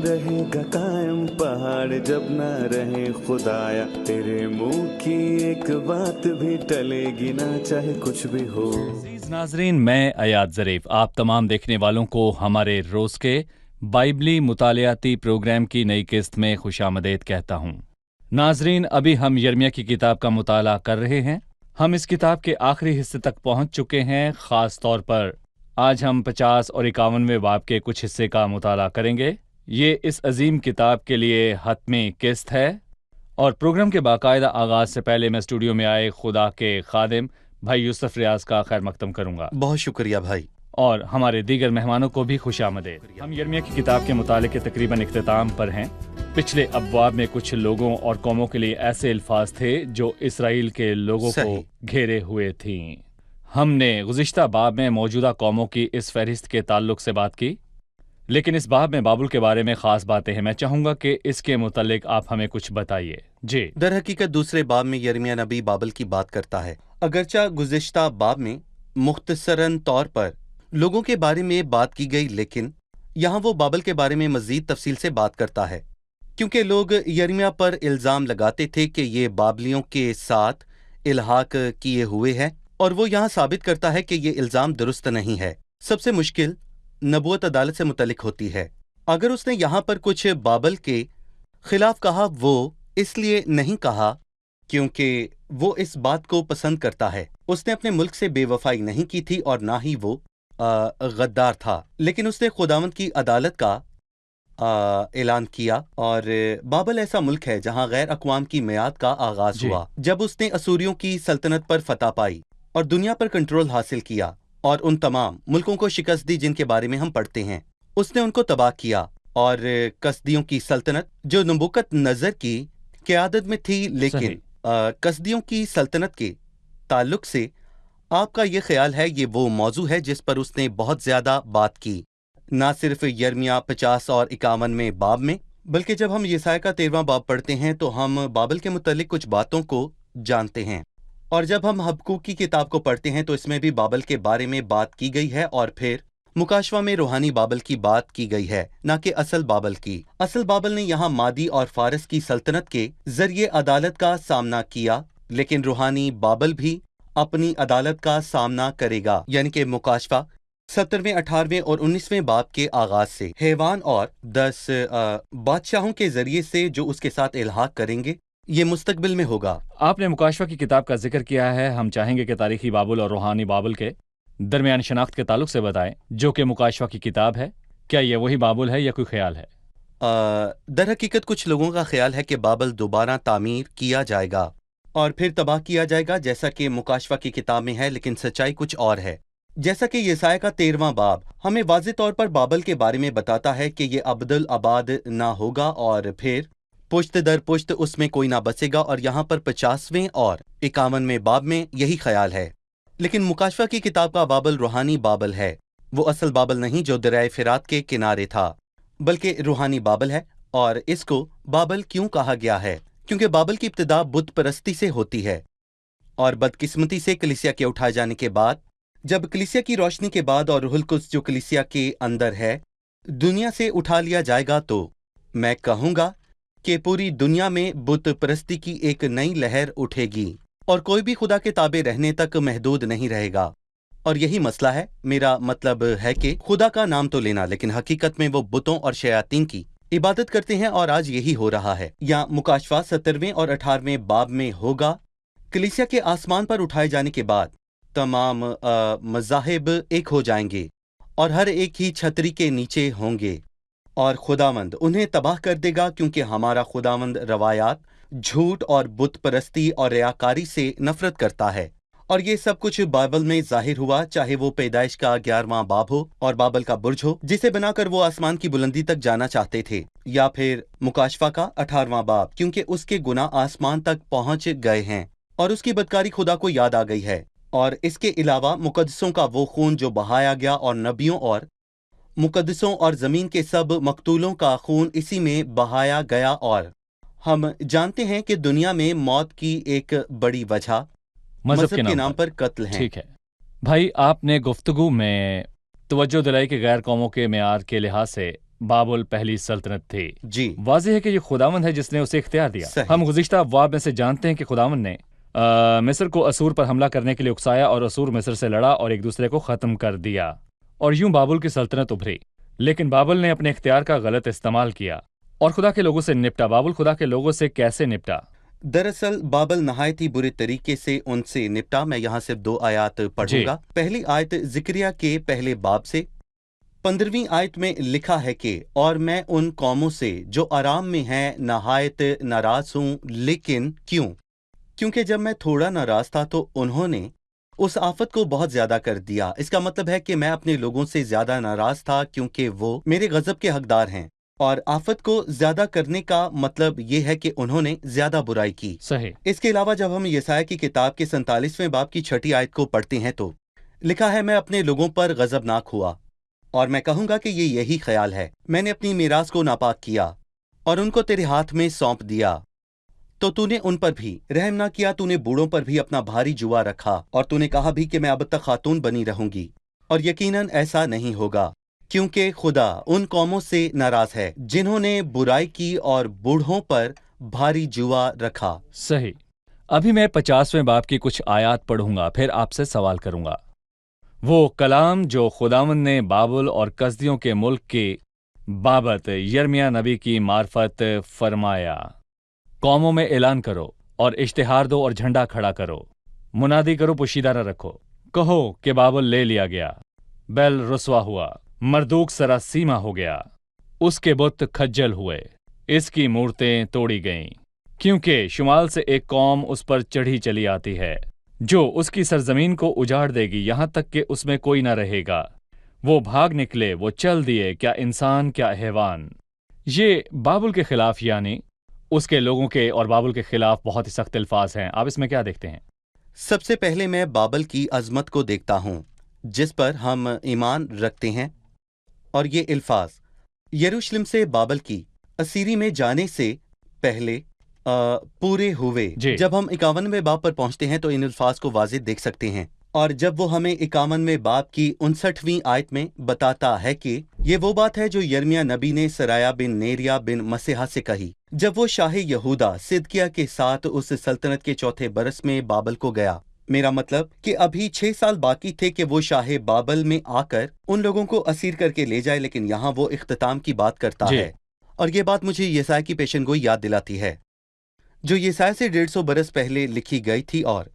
रहेगा कायम पहाड़ जब ना रहे खुदाया, तेरे मुंह की एक बात भी टलेगी ना चाहे कुछ भी हो। नाजरीन, मैं अयाद ज़रीफ आप तमाम देखने वालों को हमारे रोज़ के बाइबली मुतालियाती प्रोग्राम की नई किस्त में खुशामदीद कहता हूँ। नाजरीन, अभी हम यिर्मयाह की किताब का मुताला कर रहे हैं। हम इस किताब के आखिरी हिस्से तक पहुँच चुके हैं। ख़ास तौर पर आज हम 50 और 51वें बाब के कुछ हिस्से का मुताला करेंगे। ये इस अजीम किताब के लिए हतमी किस्त है। और प्रोग्राम के बाकायदा आगाज़ से पहले मैं स्टूडियो में आए खुदा के खादिम भाई यूसुफ रियाज का खैर मकदम करूंगा। बहुत शुक्रिया भाई। और हमारे दीगर मेहमानों को भी खुशामदीद। हम यिर्मयाह की किताब के मुताले के तकरीबन इख्तिताम पर हैं। पिछले अब्वाब में कुछ लोगों और कौमों के लिए ऐसे अल्फाज थे जो इसराइल के लोगों को घेरे हुए थी। हमने गुज़िश्ता बाब में मौजूदा कौमों की इस फहरिस्त के ताल्लुक से बात की, लेकिन इस बाब में बाबुल के बारे में ख़ास बातें हैं। मैं चाहूँगा कि इसके मुतालिक आप हमें कुछ बताइए। जी। दर हकीकत दूसरे बाब में यिर्मयाह नबी बाबल की बात करता है। अगरचा गुज़िश्ता बाब में मुख्तसरन तौर पर लोगों के बारे में बात की गई, लेकिन यहाँ वो बाबल के बारे में मज़ीद तफसील से बात करता है, क्योंकि लोग यिर्मयाह पर इल्ज़ाम लगाते थे कि ये बाबलियों के साथ इल्हाक किए हुए हैं, और वो यहाँ साबित करता है कि ये इल्ज़ाम दुरुस्त नहीं है। सबसे मुश्किल नबूवत अदालत से मुतल्लिक होती है। अगर उसने यहाँ पर कुछ बाबल के खिलाफ कहा, वो इसलिए नहीं कहा क्योंकि वो इस बात को पसंद करता है। उसने अपने मुल्क से बेवफाई नहीं की थी और ना ही वो गद्दार था, लेकिन उसने खुदावंद की अदालत का ऐलान किया। और बाबल ऐसा मुल्क है जहाँ गैर अक़वाम की मियाद का आगाज हुआ, जब उसने असूरियों की सल्तनत पर फतह पाई और दुनिया पर कंट्रोल हासिल किया और उन तमाम मुल्कों को शिकस्त दी जिनके बारे में हम पढ़ते हैं। उसने उनको तबाह किया और कसदियों की सल्तनत जो नबूकत नजर की क़यादत में थी, लेकिन कसदियों की सल्तनत के ताल्लुक से आपका ये ख्याल है ये वो मौजू है जिस पर उसने बहुत ज्यादा बात की, ना सिर्फ यिर्मयाह 50 और 51वें बाब में, बल्कि जब हम यसायाह का 13वां बाब पढ़ते हैं तो हम बाबल के मुतालिक कुछ बातों को जानते हैं। और जब हम हबक्कूक की किताब को पढ़ते हैं तो इसमें भी बाबल के बारे में बात की गई है, और फिर मुकाशवा में रूहानी बाबल की बात की गई है, ना कि असल बाबल की। असल बाबल ने यहाँ मादी और फारस की सल्तनत के जरिए अदालत का सामना किया, लेकिन रूहानी बाबल भी अपनी अदालत का सामना करेगा, यानी कि मुकाशवा 17वें, 18वें और 19वें बाब के आगाज से हैवान और 10 बादशाहों के जरिए से जो उसके साथ इल्हाक करेंगे, ये मुस्तकबिल में होगा। आपने मुकाशवा की किताब का जिक्र किया है। हम चाहेंगे कि तारीखी बाबुल और रूहानी बाबुल के दरमियान शनाख्त के ताल्लुक से बताएं, जो कि मुकाशवा की किताब है। क्या ये वही बाबुल है या कोई ख्याल है? दर हकीकत कुछ लोगों का ख्याल है कि बाबल दोबारा तामीर किया जाएगा और फिर तबाह किया जाएगा, जैसा कि मुकाशवा की किताब में है, लेकिन सच्चाई कुछ और है। जैसा कि यसायाह का 13वां बाब हमें वाज़ेह तौर पर बाबल के बारे में बताता है कि ये अब्दुल आबाद ना होगा और फिर पुश्त दर पुश्त उसमें कोई ना बसेगा, और यहाँ पर 50वें और 51वें बाब में यही ख्याल है। लेकिन मुकाशवा की किताब का बाबल रूहानी बाबल है, वो असल बाबल नहीं जो दरियाए फिरात के किनारे था, बल्कि रूहानी बाबल है। और इसको बाबल क्यों कहा गया है? क्योंकि बाबल की इब्तिदा बुत परस्ती से होती है, और बदकिस्मती से कलीसिया के उठाए जाने के बाद, जब कलीसिया की रोशनी के बाद और रूहुल कुद्स जो कलीसिया के अंदर है दुनिया से उठा लिया जाएगा, तो मैं कहूँगा कि पूरी दुनिया में बुत परस्ती की एक नई लहर उठेगी और कोई भी खुदा के ताबे रहने तक महदूद नहीं रहेगा। और यही मसला है। मेरा मतलब है कि खुदा का नाम तो लेना, लेकिन हकीकत में वो बुतों और शयातीन की इबादत करते हैं, और आज यही हो रहा है। या मुकाशवा 17वें और 18वें बाब में होगा। कलीसिया के आसमान पर उठाए जाने के बाद तमाम मज़ाहिब एक हो जाएंगे और हर एक ही छतरी के नीचे होंगे, और खुदावंद उन्हें तबाह कर देगा, क्योंकि हमारा खुदावंद रवायात, झूठ और बुत परस्ती और रियाकारी से नफरत करता है। और ये सब कुछ बाइबल में जाहिर हुआ, चाहे वो पैदाइश का 11वां बाब हो और बाबल का बुर्ज हो जिसे बनाकर वो आसमान की बुलंदी तक जाना चाहते थे, या फिर मुकाशवा का 18वां बाब, क्योंकि उसके गुनाह आसमान तक पहुंच गए हैं और उसकी बदकारी खुदा को याद आ गई है। और इसके अलावा मुकद्दसों का वो खून जो बहाया गया, और नबियों और मुकद्दसों और जमीन के सब मकतूलों का खून इसी में बहाया गया। और हम जानते हैं कि दुनिया में मौत की एक बड़ी वजह मजहब के नाम पर कत्ल है। ठीक है भाई, आपने गुफ्तगू में तवज्जो दिलाई कि गैर कौमों के मेयार के लिहाज से बाबुल पहली सल्तनत थी। जी वाज़ेह है कि ये खुदावंद है जिसने उसे इख्तियार दिया। सही। हम गुज़िश्ता अब्वाब में से जानते हैं कि खुदावंद ने मिस्र को असूर पर हमला करने के लिए उकसाया और असूर मिस्र से लड़ा और एक दूसरे को ख़त्म कर दिया और यूं बाबुल की सल्तनत उभरी। लेकिन बाबुल ने अपने इख्तियार का गलत इस्तेमाल किया और खुदा के लोगों से निपटा। बाबुल खुदा के लोगों से कैसे निपटा? दरअसल बाबल नहायत ही बुरे तरीके से उनसे निपटा। मैं यहाँ सिर्फ 2 आयत पढ़ूंगा। पहली आयत जिक्रिया के पहले बाब से 15वीं आयत में लिखा है कि और मैं उन कौमों से जो आराम में हैं नहायत नाराज हूँ। लेकिन क्यों? क्योंकि जब मैं थोड़ा नाराज था तो उन्होंने उस आफत को बहुत ज्यादा कर दिया। इसका मतलब है कि मैं अपने लोगों से ज्यादा नाराज था क्योंकि वो मेरे गजब के हकदार हैं। और आफत को ज्यादा करने का मतलब ये है कि उन्होंने ज्यादा बुराई की। सही। इसके अलावा जब हम यसाया की किताब के 47वें बाब की 6ठी आयत को पढ़ते हैं तो लिखा है, मैं अपने लोगों पर गजबनाक हुआ और मैं कहूंगा कि ये यही ख्याल है, मैंने अपनी मीरास को नापाक किया और उनको तेरे हाथ में सौंप दिया। तो तूने उन पर भी रहम ना किया, तूने बूढ़ों पर भी अपना भारी जुआ रखा और तूने कहा भी कि मैं अब तक खातून बनी रहूंगी। और यकीनन ऐसा नहीं होगा क्योंकि खुदा उन कौमों से नाराज है जिन्होंने बुराई की और बूढ़ों पर भारी जुआ रखा। सही। अभी मैं 50वें बाब की कुछ आयात पढ़ूंगा, फिर आपसे सवाल करूंगा। वो कलाम जो खुदावंद ने बाबुल और कसदियों के मुल्क के बाबत यिर्मयाह नबी की मार्फत फरमाया। कौमों में ऐलान करो और इश्तिहार दो और झंडा खड़ा करो, मुनादी करो, पोशीदा न रखो। कहो कि बाबुल ले लिया गया, बैल रुसवा हुआ, मरदूक सरासीमा हो गया, उसके बुत खज्जल हुए, इसकी मूर्तें तोड़ी गईं। क्योंकि शुमाल से एक कौम उस पर चढ़ी चली आती है जो उसकी सरजमीन को उजाड़ देगी, यहाँ तक कि उसमें कोई न रहेगा। वो भाग निकले, वो चल दिए, क्या इंसान क्या हैवान। ये बाबुल के खिलाफ यानी उसके लोगों के और बाबुल के खिलाफ बहुत ही सख्त अल्फाज हैं। आप इसमें क्या देखते हैं? सबसे पहले मैं बाबल की अजमत को देखता हूँ जिस पर हम ईमान रखते हैं, और ये अल्फाज यरूशलेम से बाबल की असीरी में जाने से पहले पूरे हुए। जब हम 51वें बाब पर पहुंचते हैं तो इन अल्फाज को वाज़ेह देख सकते हैं। और जब वो हमें 51वें बाब की 59वीं आयत में बताता है कि ये वो बात है जो यिर्मयाह नबी ने सराया बिन नेरिया बिन मसीहा से कही जब वो शाह यहूदा सिदकिया के साथ उस सल्तनत के चौथे बरस में बाबल को गया। मेरा मतलब कि अभी 6 साल बाकी थे कि वो शाह बाबल में आकर उन लोगों को असीर करके ले जाए, लेकिन यहाँ वो इख्तिताम की बात करता है। और ये बात मुझे यसाया की पेशनगोई याद दिलाती है जो यसाया से 150 बरस पहले लिखी गई थी, और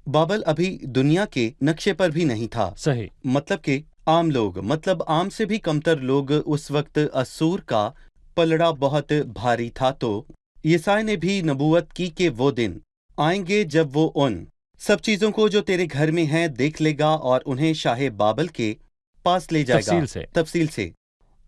बाबल अभी दुनिया के नक्शे पर भी नहीं था। सही। मतलब कि आम लोग, मतलब आम से भी कमतर लोग, उस वक्त असूर का पलड़ा बहुत भारी था। तो यसाया ने भी नबूवत की कि वो दिन आएंगे जब वो उन सब चीजों को जो तेरे घर में हैं देख लेगा और उन्हें शाह बाबल के पास ले जाएगा तफसील से।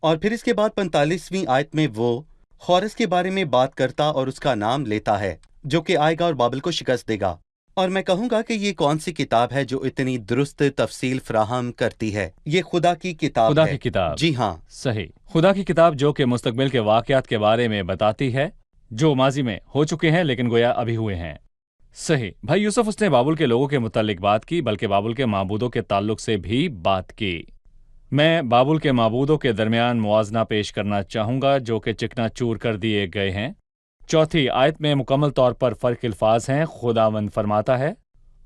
और फिर इसके बाद 45वीं आयत में वो खौरस के बारे में बात करता और उसका नाम लेता है जो कि आएगा और बाबल को शिकस्त देगा। और मैं कहूंगा कि ये कौन सी किताब है जो इतनी दुरुस्त तफसील फ्राहम करती है? ये खुदा की किताब खुदा है। की किताब। जी हाँ, सही। खुदा की किताब जो कि मुस्तकबिल के वाक़यात के बारे में बताती है जो माजी में हो चुके हैं लेकिन गोया अभी हुए हैं। सही। भाई यूसुफ, उसने बाबुल के लोगों के मुतालिक बात की, बल्कि बाबुल के माबूदों के ताल्लुक से भी बात की। मैं बाबुल के माबूदों के दरमियान मुआजना पेश करना चाहूँगा जो कि चिकना चूर कर दिए गए हैं। चौथी आयत में मुकम्मल तौर पर फ़र्क अल्फाज हैं। खुदावंद फरमाता है,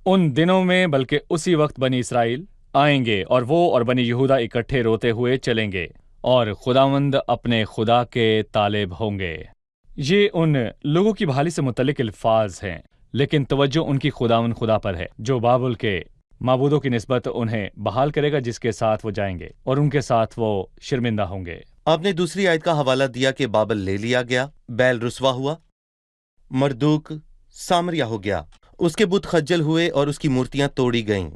उन दिनों में बल्कि उसी वक्त बनी इसराइल आएंगे और वो और बनी यहूदा इकट्ठे रोते हुए चलेंगे और खुदावंद अपने खुदा के तालिब होंगे। ये उन लोगों की बहाली से मुतल्लिक अल्फाज हैं, लेकिन तवज्जो उनकी खुदावंद खुदा पर है जो बाबुल के माबूदों की निस्बत उन्हें बहाल करेगा, जिसके साथ वो जाएंगे और उनके साथ वो शर्मिंदा होंगे। आपने दूसरी आयत का हवाला दिया कि बाबल ले लिया गया, बैल रुसवा हुआ, मरदूक सामरिया हो गया, उसके बुत खज्जल हुए और उसकी मूर्तियां तोड़ी गईं।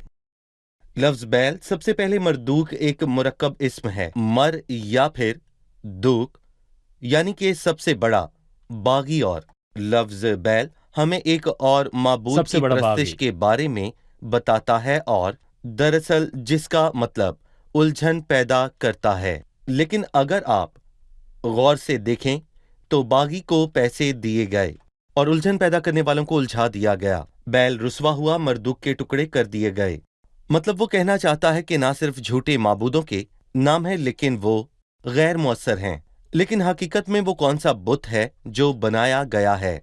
लफ्ज बैल, सबसे पहले मरदूक एक मुरक्कब इस्म है, मर या फिर दूक यानी कि सबसे बड़ा बागी। और लफ्ज बैल हमें एक और माबूद की परस्तिश के बारे में बताता है और दरअसल जिसका मतलब उलझन पैदा करता है। लेकिन अगर आप गौर से देखें तो बागी को पैसे दिए गए और उलझन पैदा करने वालों को उलझा दिया गया। बैल रुसवा हुआ, मरदूक के टुकड़े कर दिए गए। मतलब वो कहना चाहता है कि ना सिर्फ झूठे माबूदों के नाम है लेकिन वो غیر مؤثر ہیں، لیکن حقیقت میں وہ کون سا بت ہے جو بنایا گیا ہے؟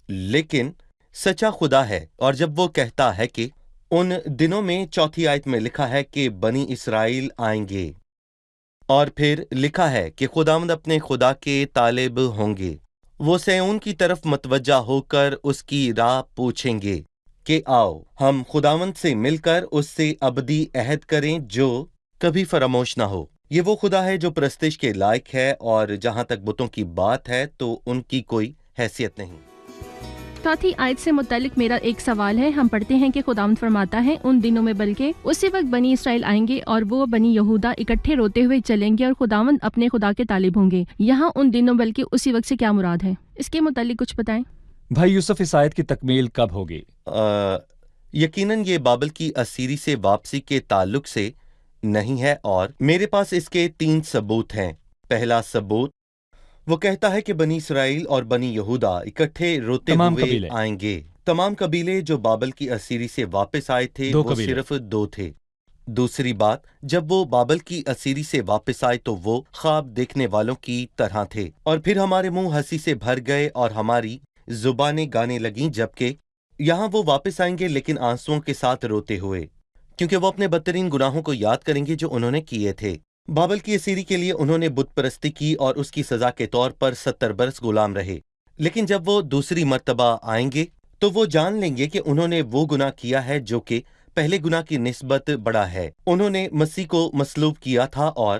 لیکن سچا خدا ہے، اور جب وہ کہتا ہے کہ ان دنوں میں، چوتھی آیت میں لکھا ہے کہ بنی اسرائیل آئیں گے، اور پھر لکھا ہے کہ خداوند اپنے خدا کے طالب ہوں گے، وہ صہیون کی طرف متوجہ ہو کر اس کی راہ پوچھیں گے کہ آؤ ہم خداوند سے مل کر اس سے ابدی عہد کریں جو کبھی فراموش نہ ہو۔ یہ وہ خدا ہے جو پرستش کے لائق ہے، اور جہاں تک بتوں کی بات ہے تو ان کی کوئی حیثیت نہیں۔ چوتھی آیت سے متعلق میرا ایک سوال ہے۔ ہم پڑھتے ہیں کہ خداوند فرماتا ہے ان دنوں میں، بلکہ اسی وقت بنی اسرائیل آئیں گے اور وہ بنی یہودا اکٹھے روتے ہوئے چلیں گے اور خداوند اپنے خدا کے طالب ہوں گے۔ یہاں ان دنوں بلکہ اسی وقت سے کیا مراد ہے؟ اس کے متعلق کچھ بتائیں۔ بھائی یوسف، اس آیت کی تکمیل کب ہوگی؟ یقیناً یہ بابل کی اسیری سے واپسی کے تعلق سے نہیں ہے، اور میرے پاس اس کے 3 ثبوت ہیں۔ پہلا ثبوت، وہ کہتا ہے کہ بنی اسرائیل اور بنی یہودا اکٹھے روتے تمام ہوئے قبیلے۔ آئیں گے۔ تمام قبیلے جو بابل کی اسیری سے واپس آئے تھے 2 وہ قبیلے۔ صرف 2 تھے۔ دوسری بات، جب وہ بابل کی اسیری سے واپس آئے تو وہ خواب دیکھنے والوں کی طرح تھے، اور پھر ہمارے منہ ہنسی سے بھر گئے اور ہماری زبانیں گانے لگیں، جبکہ یہاں وہ واپس آئیں گے لیکن آنسوؤں کے ساتھ روتے ہوئے، کیونکہ وہ اپنے بدترین گناہوں کو یاد کریں گے جو انہوں نے کیے تھے۔ بابل کی اسیری کے لیے انہوں نے بت پرستی کی اور اس کی سزا کے طور پر 70 برس غلام رہے، لیکن جب وہ دوسری مرتبہ آئیں گے تو وہ جان لیں گے کہ انہوں نے وہ گناہ کیا ہے جو کہ پہلے گناہ کی نسبت بڑا ہے۔ انہوں نے مسیح کو مصلوب کیا تھا، اور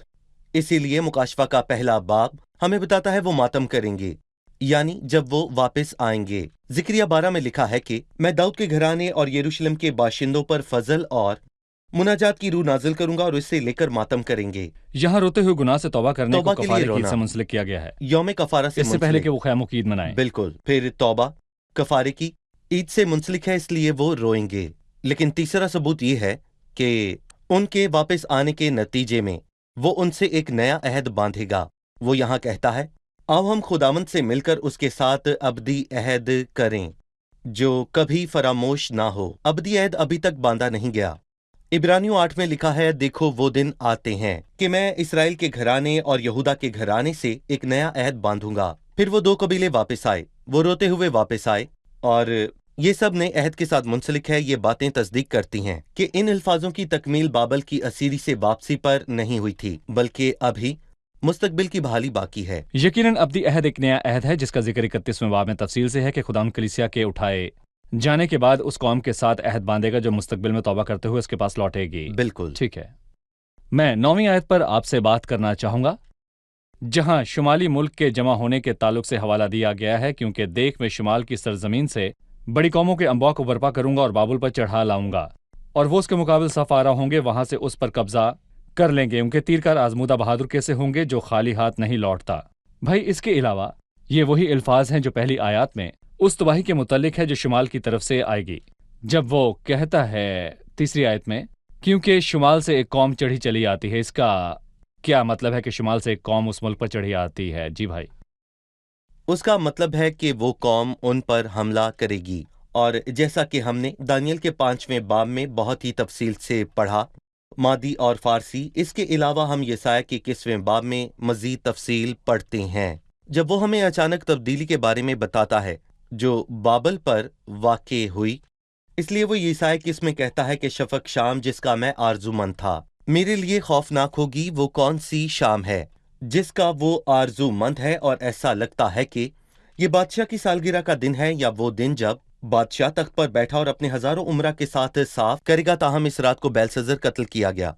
اسی لیے مکاشفہ کا پہلا باب ہمیں بتاتا ہے وہ ماتم کریں گے، یعنی جب وہ واپس آئیں گے۔ زکریا 12 میں لکھا ہے کہ میں داؤد کے گھرانے اور یروشلم کے باشندوں پر فضل اور مناجات کی روح نازل کروں گا، اور اس سے لے کر ماتم کریں گے۔ یہاں روتے ہوئے گناہ سے توبہ کرنے توبہ کو کے لیے کفارے کی عید رونا، سے منسلک کیا گیا ہے، یوم کفارہ سے اس سے پہلے منسلک، کہ وہ خیاموں کی عید منائیں۔ بالکل۔ پھر توبہ کفارے کی عید سے منسلک ہے، اس لیے وہ روئیں گے۔ لیکن تیسرا ثبوت یہ ہے کہ ان کے واپس آنے کے نتیجے میں وہ ان سے ایک نیا عہد باندھے گا۔ وہ یہاں کہتا ہے آؤ ہم خداوند سے مل کر اس کے ساتھ ابدی عہد کریں جو کبھی فراموش نہ ہو۔ ابدی عہد ابھی تک باندھا نہیں گیا۔ عبرانیوں 8 میں لکھا ہے دیکھو وہ دن آتے ہیں کہ میں اسرائیل کے گھرانے اور یہودا کے گھرانے سے ایک نیا عہد باندھوں گا۔ پھر وہ 2 قبیلے واپس آئے، وہ روتے ہوئے واپس آئے، اور یہ سب نئے عہد کے ساتھ منسلک ہے۔ یہ باتیں تصدیق کرتی ہیں کہ ان الفاظوں کی تکمیل بابل کی اسیری سے واپسی پر نہیں ہوئی تھی، بلکہ ابھی مستقبل کی بحالی باقی ہے۔ یقیناً ابدی عہد ایک نیا عہد ہے جس کا ذکر 31ویں باب میں تفصیل سے ہے کہ خداوند کلیسیا کے اٹھائے جانے کے بعد اس قوم کے ساتھ عہد باندھے گا جو مستقبل میں توبہ کرتے ہوئے اس کے پاس لوٹے گی۔ بالکل ٹھیک ہے، میں 9ویں آیت پر آپ سے بات کرنا چاہوں گا، جہاں شمالی ملک کے جمع ہونے کے تعلق سے حوالہ دیا گیا ہے، کیونکہ دیکھ میں شمال کی سرزمین سے بڑی قوموں کے انباء کو برپا کروں گا اور بابل پر چڑھا لاؤں گا، اور وہ اس کے مقابل صف آرا ہوں گے، وہاں سے اس پر قبضہ کر لیں گے۔ ان کے تیر کار آزمودہ بہادر کیسے ہوں گے جو خالی ہاتھ نہیں لوٹتا۔ بھائی اس کے علاوہ یہ وہی الفاظ ہیں جو پہلی آیات میں اس تباہی کے متعلق ہے جو شمال کی طرف سے آئے گی، جب وہ کہتا ہے تیسری آیت میں کیونکہ شمال سے ایک قوم چڑھی چلی آتی ہے۔ اس کا کیا مطلب ہے کہ شمال سے ایک قوم اس ملک پر چڑھی آتی ہے؟ جی بھائی، اس کا مطلب ہے کہ وہ قوم ان پر حملہ کرے گی، اور جیسا کہ ہم نے دانیل کے 5ویں باب میں بہت ہی تفصیل سے پڑھا، مادی اور فارسی، اس کے علاوہ ہم یسایہ کے 21ویں باب میں مزید تفصیل پڑھتے ہیں، جب وہ ہمیں اچانک تبدیلی کے بارے میں بتاتا ہے جو بابل پر واقع ہوئی۔ اس لیے وہ یسایہ 21 میں کہتا ہے کہ شفق شام جس کا میں آرزومند تھا میرے لیے خوفناک ہوگی۔ وہ کون سی شام ہے جس کا وہ آرزو مند ہے، اور ایسا لگتا ہے کہ یہ بادشاہ کی سالگرہ کا دن ہے، یا وہ دن جب بادشاہ تخت پر بیٹھا اور اپنے ہزاروں عمرہ کے ساتھ صاف کرے گا، تاہم اس رات کو بیلشزر قتل کیا گیا۔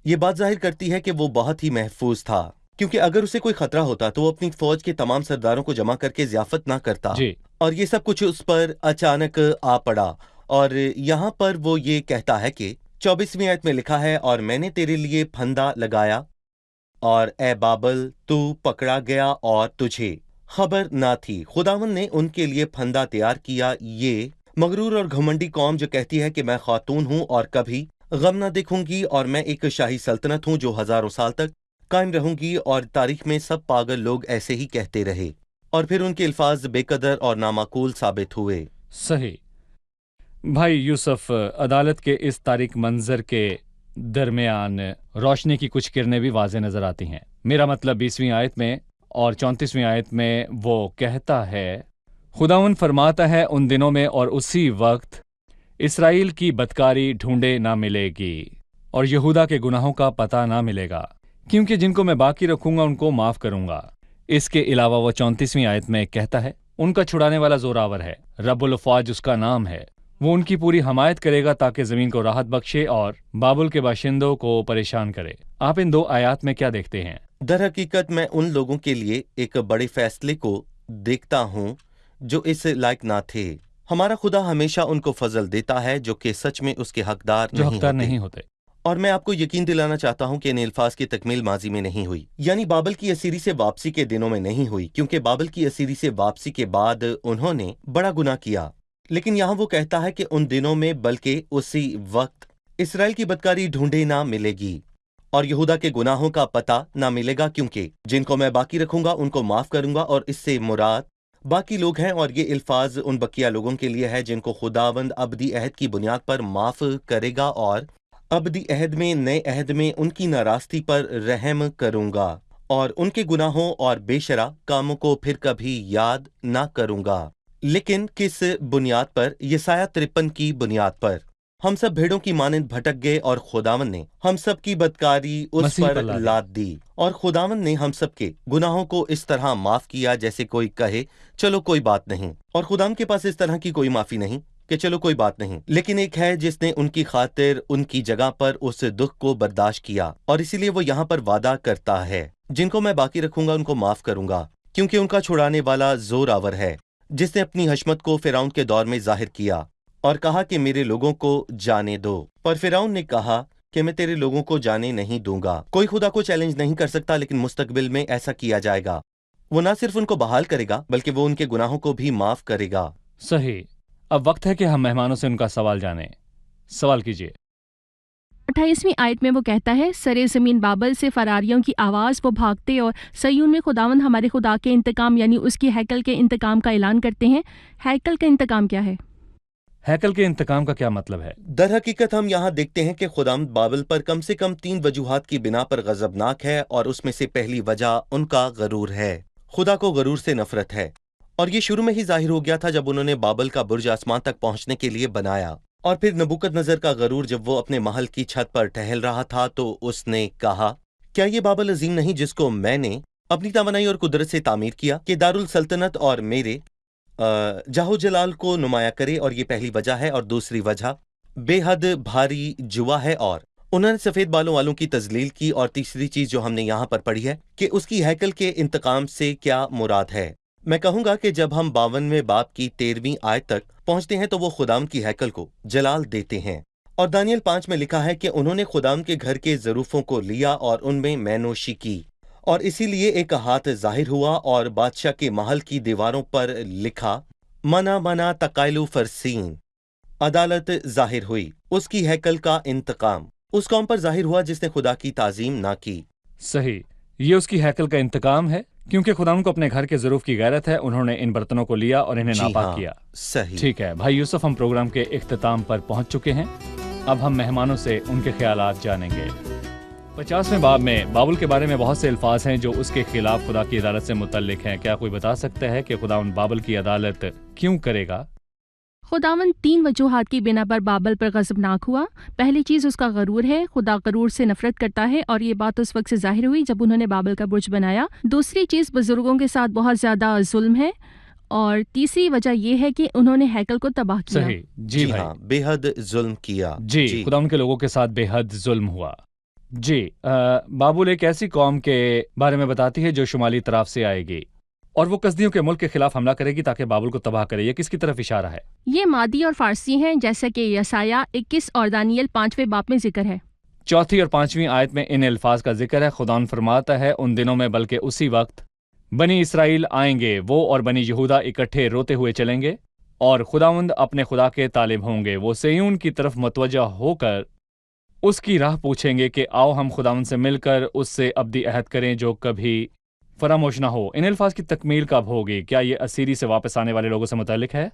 یہ بات ظاہر کرتی ہے کہ وہ بہت ہی محفوظ تھا، کیونکہ اگر اسے کوئی خطرہ ہوتا تو وہ اپنی فوج کے تمام سرداروں کو جمع کر کے ضیافت نہ کرتا، جی اور یہ سب کچھ اس پر اچانک آ پڑا۔ اور یہاں پر وہ یہ کہتا ہے کہ 24ویں آیت میں لکھا ہے اور میں نے تیرے لیے پھندا لگایا، اور اے بابل تو پکڑا گیا اور تجھے خبر نہ تھی۔ خداوند نے ان کے لیے پھندا تیار کیا، یہ مغرور اور گھمنڈی قوم جو کہتی ہے کہ میں خاتون ہوں اور کبھی غم نہ دیکھوں گی، اور میں ایک شاہی سلطنت ہوں جو ہزاروں سال تک قائم رہوں گی، اور تاریخ میں سب پاگل لوگ ایسے ہی کہتے رہے، اور پھر ان کے الفاظ بے قدر اور نامعقول ثابت ہوئے۔ صحیح۔ بھائی یوسف، عدالت کے اس تاریک منظر کے درمیان روشنی کی کچھ کرنیں بھی واضح نظر آتی ہیں۔ मेरा मतलब 20वीं आयत में और 34वीं आयत में वो कहता है, खुदावंद फरमाता है उन दिनों में और उसी वक्त इसराइल की बदकारी ढूंढे ना मिलेगी और यहूदा के गुनाहों का पता ना मिलेगा, क्योंकि जिनको मैं बाकी रखूंगा उनको माफ करूंगा। इसके अलावा वो 34वीं आयत में कहता है, उनका छुड़ाने वाला जोरावर है, रब्बुल अफ़वाज उसका नाम है, वो उनकी पूरी हमायत करेगा ताकि ज़मीन को राहत बख्शे और बाबुल के बाशिंदों को परेशान करे। आप इन 2 आयात में क्या देखते हैं? दर हकीकत मैं उन लोगों के लिए एक बड़े फैसले को देखता हूँ जो इस लायक ना थे। हमारा खुदा हमेशा उनको फजल देता है जो कि सच में उसके हकदार नहीं होते। और मैं आपको यकीन दिलाना चाहता हूं कि इन अल्फाज की तकमील माजी में नहीं हुई, यानी बाबल की असीरी से वापसी के दिनों में नहीं हुई, क्योंकि बाबल की असीरी से वापसी के बाद उन्होंने बड़ा गुनाह किया। लेकिन यहाँ वो कहता है कि उन दिनों में बल्कि उसी वक्त इसराइल की बदकारी ढूंढे ना मिलेगी और यहूदा के गुनाहों का पता ना मिलेगा, क्योंकि जिनको मैं बाकी रखूंगा उनको माफ करूंगा। और इससे मुराद बाकी लोग हैं और ये अल्फाज उन बकिया लोगों के लिए है जिनको खुदावंद अबदी अहद की बुनियाद पर माफ करेगा और अबदी अहद में, नए अहद में उनकी नाराज़गी पर रहम करूंगा और उनके गुनाहों और बेशरा कामों को फिर कभी याद ना करूंगा। लेकिन किस बुनियाद पर? यसाया 53 की बुनियाद पर। हम सब भेड़ों की मानंद भटक गए और खुदावन ने हम सब की बदकारी उस पर लाद दी और खुदावन ने हम सब के गुनाहों को इस तरह माफ किया जैसे कोई कहे चलो कोई बात नहीं। और खुदावन के पास इस तरह की कोई माफी नहीं कि चलो कोई बात नहीं, लेकिन एक है जिसने उनकी खातिर उनकी जगह पर उस दुख को बर्दाश्त किया और इसीलिए वो यहाँ पर वादा करता है, जिनको मैं बाकी रखूंगा उनको माफ करूंगा, क्योंकि उनका छुड़ाने वाला जोरावर है, जिसने अपनी हशमत को फिरौन के दौर में जाहिर किया और कहा कि मेरे लोगों को जाने दो। पर फिरौन ने कहा कि मैं तेरे लोगों को जाने नहीं दूंगा। कोई खुदा को चैलेंज नहीं कर सकता, लेकिन मुस्तकबिल में ऐसा किया जाएगा। वो न सिर्फ उनको बहाल करेगा बल्कि वो उनके गुनाहों को भी माफ करेगा। सही। अब वक्त है कि हम मेहमानों से उनका सवाल जानें। सवाल कीजिए। 28वीं आयत में वो कहता है, सरे ज़मीन बाबल से फरारियों की आवाज़ वो भागते और सयून में खुदावंद हमारे खुदा के इंतकाम यानी उसकी हैकल के इंतकाम का ऐलान करते हैं। हैकल का इंतकाम क्या है? हैकल के इंतकाम का क्या मतलब है? दर हकीकत हम यहाँ देखते हैं कि खुदावंद बाबल पर कम से कम 3 वजूहात की बिना पर गजबनाक है और उसमें से पहली वजह उनका गरूर है। खुदा को गरूर से नफरत है और ये शुरू में ही जाहिर हो गया था जब उन्होंने बाबल का बुर्ज आसमान तक पहुंचने के लिए बनाया। और फिर नबूकदनजर का गरूर जब वो अपने महल की छत पर टहल रहा था तो उसने कहा, क्या ये बाबल अजीम नहीं जिसको मैंने अपनी तवानाई और कुदरत से तामीर किया कि दारुल सल्तनत और मेरे जाहो जलाल को नुमाया करे। और ये पहली वजह है। और दूसरी वजह बेहद भारी जुआ है और उन्होंने सफेद बालों वालों की तजलील की। और तीसरी चीज जो हमने यहाँ पर पढ़ी है कि उसकी हैकल के इंतकाम से क्या मुराद है। मैं कहूंगा कि जब हम 52वें बाब की 13वीं आयत तक पहुंचते हैं तो वो खुदाम की हैकल को जलाल देते हैं। और दानियल 5 में लिखा है कि उन्होंने खुदाम के घर के ज़रूफों को लिया और उनमें मैनोशी की और इसीलिए एक हाथ जाहिर हुआ और बादशाह के महल की दीवारों पर लिखा मना मना तकाइलु फरसीन, अदालत जाहिर हुई। उसकी हैकल का इंतकाम उस कौम पर जाहिर हुआ जिसने खुदा की ताजीम ना की। सही, ये उसकी हैकल का इंतकाम है क्योंकि खुदा को अपने घर के ज़रूफ की गैरत है। उन्होंने इन बर्तनों को लिया और इन्हें नापाक किया। सही। ठीक है भाई यूसुफ, हम प्रोग्राम के इख्तिताम पर पहुंच चुके हैं। अब हम मेहमानों से उनके ख्यालात जानेंगे। 50वें बाब में बाबुल के बारे में बहुत से अल्फाज हैं जो उसके खिलाफ खुदा की अदालत से मुतल्लिक हैं। क्या कोई बता सकता है कि खुदा बाबुल की अदालत क्यों करेगा? खुदावंद 3 वजूहात की बिना पर बाबल पर गजबनाक हुआ। पहली चीज़ उसका गरूर है। खुदा गरूर से नफरत करता है और ये बात उस वक्त से जाहिर हुई जब उन्होंने बाबल का बुर्ज बनाया। दूसरी चीज़ बुजुर्गों के साथ बहुत ज़्यादा जुल्म है और तीसरी वजह यह है कि उन्होंने हैकल को तबाह किया। सही। जी भाई, बेहद जुल्म किया। जी, खुदा उनके लोगों के साथ बेहद जुल्म हुआ। जी, बाबुल एक ऐसी कौम के बारे में बताती है जो शुमाली तरफ से आएगी और वो कसदियों के मुल्क के खिलाफ हमला करेगी ताकि बाबुल को तबाह करे। ये किसकी तरफ इशारा है? ये मादी और फारसी हैं, जैसा कि यसाया 21 और दानियल 5वें बाब में जिक्र है। 4 और 5वीं आयत में इन अल्फाज का जिक्र है। खुदा फरमाता है उन दिनों में बल्कि उसी वक्त बनी इसराइल आएंगे, वो और बनी यहूदा इकट्ठे रोते हुए चलेंगे और खुदावंद अपने खुदा के तालिब होंगे। वो सयून की तरफ मुतवज्जा होकर उसकी राह पूछेंगे कि आओ हम खुदावंद से मिलकर उससे अब्दी अहद करें जो कभी फरामोश ना हो। इन अल्फाज की तकमील कब होगी? क्या ये असीरी से वापस आने वाले लोगों से मुतल्लिक है?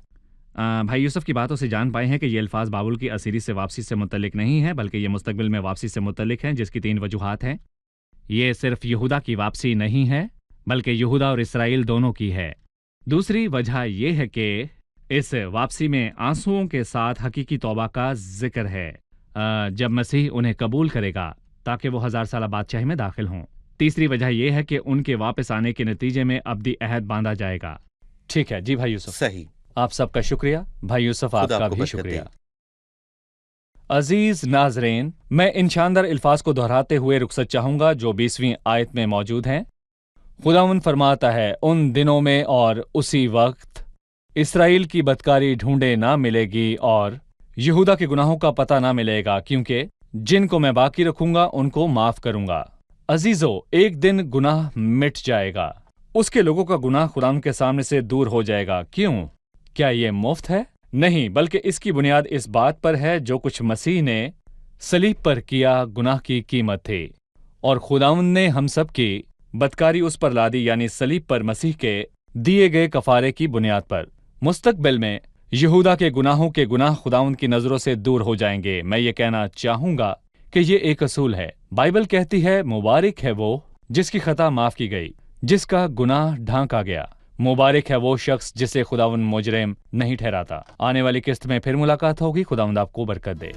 भाई यूसुफ की बातों से जान पाए हैं कि ये अल्फाज बाबुल की असीरी से वापसी से मुतल्लिक नहीं है बल्कि ये मुस्तकबिल में वापसी से मुतल्लिक हैं, जिसकी 3 वजूहात हैं। ये सिर्फ यहूदा की वापसी नहीं है, बल्कि यहूदा और इसराइल दोनों की है। दूसरी वजह यह है कि इस वापसी में आंसुओं के साथ हकीकी तौबा का जिक्र है, जब मसीह उन्हें कबूल करेगा ताकि वो 1000 साल बादशाही में दाखिल हों। तीसरी वजह यह है कि उनके वापस आने के नतीजे में अब्दी अहद बांधा जाएगा। ठीक है जी भाई यूसुफ, सही। आप सबका शुक्रिया। भाई यूसुफ, खुदा आपका आपको भी बरकत शुक्रिया। दे। अजीज नाजरीन, मैं इन शानदार अल्फाज को दोहराते हुए रुखसत चाहूंगा जो 20वीं आयत में मौजूद हैं। खुदावंद फरमाता है, उन दिनों में और उसी वक्त इसराइल की बदकारी ढूंढे ना मिलेगी और यहूदा के गुनाहों का पता ना मिलेगा, क्योंकि जिनको मैं बाकी रखूंगा उनको माफ करूंगा। अजीजों, एक दिन गुनाह मिट जाएगा, उसके लोगों का गुनाह खुदावंद के सामने से दूर हो जाएगा। क्यों? क्या ये मुफ्त है? नहीं, बल्कि इसकी बुनियाद इस बात पर है जो कुछ मसीह ने सलीब पर किया गुनाह की कीमत थी, और खुदावंद ने हम सब की बदकारी उस पर ला दी, यानी सलीब पर मसीह के दिए गए कफारे की बुनियाद पर। मुस्तकबिल में यहूदा के गुनाह खुदावंद की नजरों से दूर हो जाएंगे। मैं ये कहना चाहूंगा कि ये एक असूल है। बाइबल कहती है, मुबारक है वो जिसकी खता माफ की गई, जिसका गुनाह ढांका गया। मुबारक है वो शख्स जिसे खुदावंद मुजरिम नहीं ठहराता। आने वाली किस्त में फिर मुलाकात होगी। खुदावंद आपको बरकत दे।